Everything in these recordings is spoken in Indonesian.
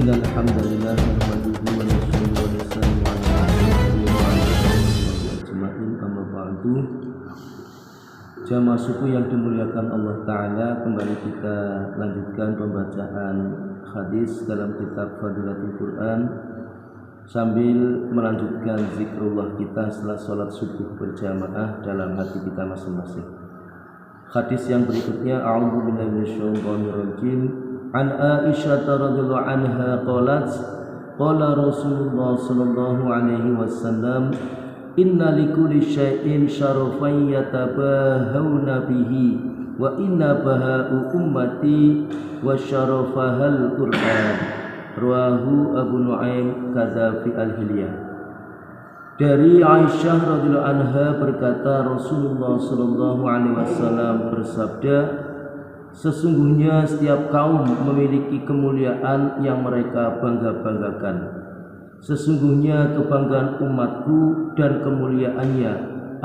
Innal hamdalillah nahmaduhu wa nasta'inu wa nastaghfiruh wa na'udzu ajma'in amma ba'du. Jamaah suku yang dimuliakan Allah Ta'ala, kembali kita lanjutkan pembacaan hadis dalam kitab Fadilatul Quran sambil melanjutkan zikrullah kita setelah sholat subuh berjamaah dalam hati kita masing-masing. Hadis yang berikutnya, a'udzu billahi minasyaitonir rajim. An Aisyah radhiyallahu anha qalat qala Rasulullah sallallahu alaihi wasallam inna likulli syai'in syarafan yatabahawna bihi wa inna baha'u ummati wa syarafahal Qur'an. Rawahu Abu Nu'aim kadza fi al-Hilyah. Dari Aisyah radhiyallahu anha berkata, Rasulullah sallallahu alaihi wasallam bersabda, sesungguhnya setiap kaum memiliki kemuliaan yang mereka bangga-banggakan. Sesungguhnya kebanggaan umatku dan kemuliaannya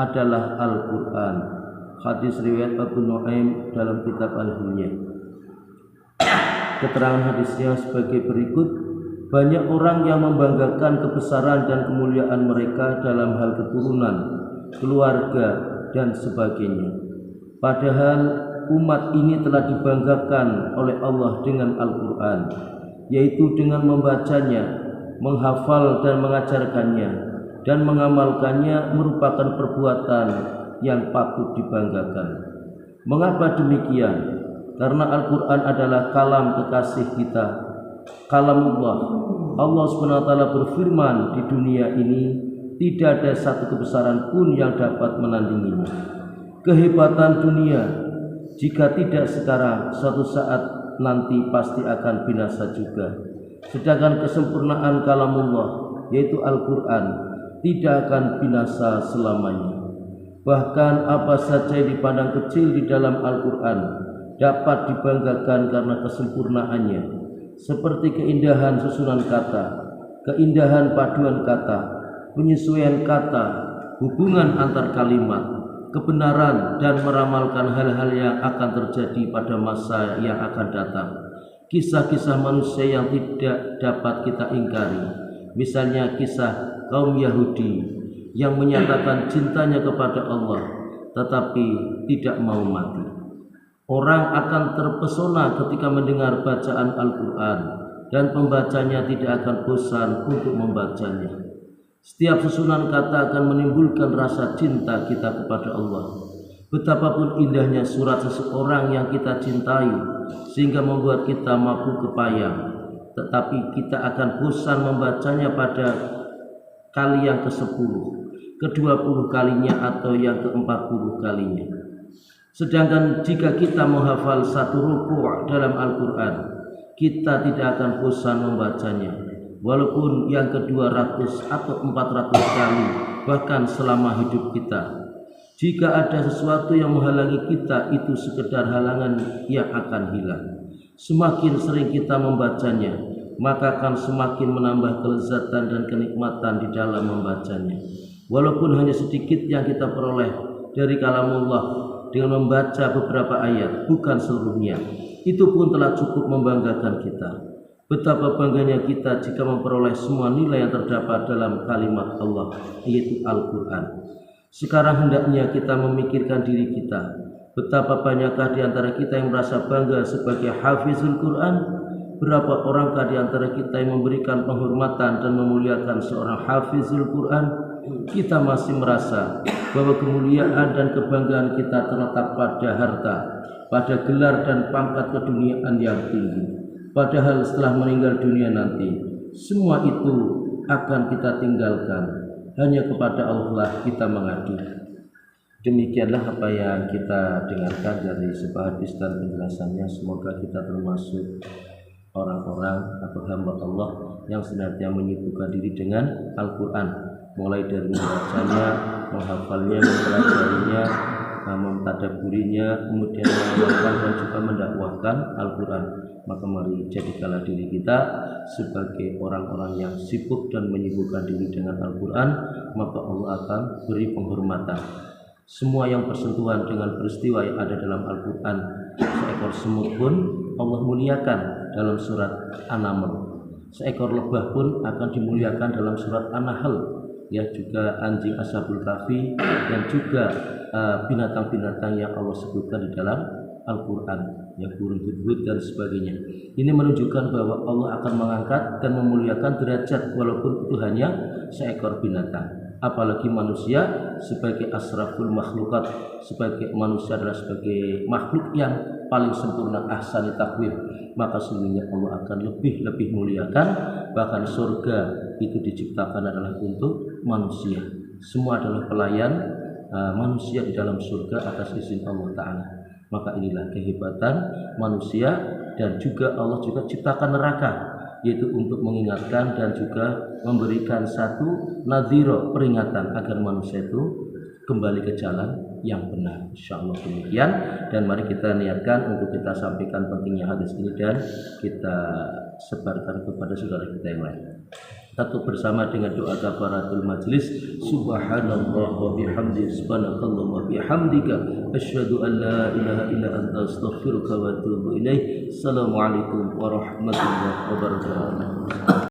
adalah Al-Quran. Hadis riwayat Abu Nu'aim dalam kitab Al-Hilyah. Keterangan hadisnya sebagai berikut. Banyak orang yang membanggakan kebesaran dan kemuliaan mereka dalam hal keturunan, keluarga, dan sebagainya. Padahal umat ini telah dibanggakan oleh Allah dengan Al-Quran, yaitu dengan membacanya, menghafal dan mengajarkannya, dan mengamalkannya merupakan perbuatan yang patut dibanggakan. Mengapa demikian? Karena Al-Quran adalah kalam kekasih kita, kalamullah. Allah SWT berfirman, di dunia ini tidak ada satu kebesaran pun yang dapat menandinginya. Kehebatan dunia, jika tidak sekarang, suatu saat nanti pasti akan binasa juga. Sedangkan kesempurnaan kalamullah, yaitu Al-Quran, tidak akan binasa selamanya. Bahkan apa saja yang dipandang kecil di dalam Al-Quran dapat dibanggakan karena kesempurnaannya, seperti keindahan susunan kata, keindahan paduan kata, penyesuaian kata, hubungan antar kalimat, kebenaran dan meramalkan hal-hal yang akan terjadi pada masa yang akan datang. Kisah-kisah manusia yang tidak dapat kita ingkari, misalnya kisah kaum Yahudi yang menyatakan cintanya kepada Allah tetapi tidak mau mati. Orang akan terpesona ketika mendengar bacaan Al-Quran dan pembacanya tidak akan bosan untuk membacanya. Setiap susunan kata akan menimbulkan rasa cinta kita kepada Allah. Betapapun indahnya surat seseorang yang kita cintai sehingga membuat kita mampu kepayang, tetapi kita akan bosan membacanya pada kali yang ke-10, ke-20 kalinya atau yang ke-40 kalinya. Sedangkan jika kita menghafal satu ruku' dalam Al-Quran, kita tidak akan bosan membacanya, walaupun yang ke-200 atau 400 kali, bahkan selama hidup kita. Jika ada sesuatu yang menghalangi kita, itu sekedar halangan yang akan hilang. Semakin sering kita membacanya, maka akan semakin menambah kelezatan dan kenikmatan di dalam membacanya. Walaupun hanya sedikit yang kita peroleh dari kalamullah dengan membaca beberapa ayat, bukan seluruhnya, itu pun telah cukup membanggakan kita. Betapa bangganya kita jika memperoleh semua nilai yang terdapat dalam kalimat Allah, yaitu Al-Quran. Sekarang hendaknya kita memikirkan diri kita. Betapa banyakkah di antara kita yang merasa bangga sebagai hafizul Quran? Berapa orangkah di antara kita yang memberikan penghormatan dan memuliakan seorang hafizul Quran? Kita masih merasa bahwa kemuliaan dan kebanggaan kita terletak pada harta, pada gelar dan pangkat keduniaan yang tinggi. Padahal setelah meninggal dunia nanti, semua itu akan kita tinggalkan. Hanya kepada Allah kita mengadu. Demikianlah apa yang kita dengarkan dari sebuah hadis dan penjelasannya. Semoga kita termasuk orang-orang atau hamba Allah yang senantiasa menyibukkan diri dengan Al-Quran, mulai dari membacanya, menghafalnya, mempelajarinya, mentadabburinya, kemudian mengamalkan dan juga mendakwahkan Al-Quran. Maka mari jadikanlah diri kita sebagai orang-orang yang sibuk dan menyibukkan diri dengan Al-Quran, maka Allah akan beri penghormatan. Semua yang bersentuhan dengan peristiwa yang ada dalam Al-Quran, seekor semut pun Allah muliakan dalam surat An-Naml. Seekor lebah pun akan dimuliakan dalam surat An-Nahl, ya, juga anjing Ashabul Kahfi dan juga binatang-binatang yang Allah sebutkan di dalam Al-Quran, ya, burung hudhud dan sebagainya. Ini menunjukkan bahwa Allah akan mengangkat dan memuliakan derajat walaupun itu hanya seekor binatang. Apalagi manusia sebagai asraful makhlukat, sebagai manusia adalah sebagai makhluk yang paling sempurna, ahsani takwim, maka sesungguhnya Allah akan lebih muliakan. Bahkan surga itu diciptakan adalah untuk manusia. Semua adalah pelayan manusia di dalam surga atas izin Allah Ta'ala. Maka inilah kehebatan manusia. Dan juga Allah juga ciptakan neraka, yaitu untuk mengingatkan dan juga memberikan satu nadhiro, peringatan agar manusia itu kembali ke jalan yang benar. Insyaallah demikian, dan mari kita niatkan untuk kita sampaikan pentingnya hadis ini dan kita sebarkan kepada saudara kita yang lain. Satu bersama dengan doa kafaratul majlis. Subhanallah wa bihamdi, subhanakallah wa bihamdika, asyhadu an la ilaha illa anta, astaghfiruka wa atubu ilaik. Assalamualaikum warahmatullahi wabarakatuh.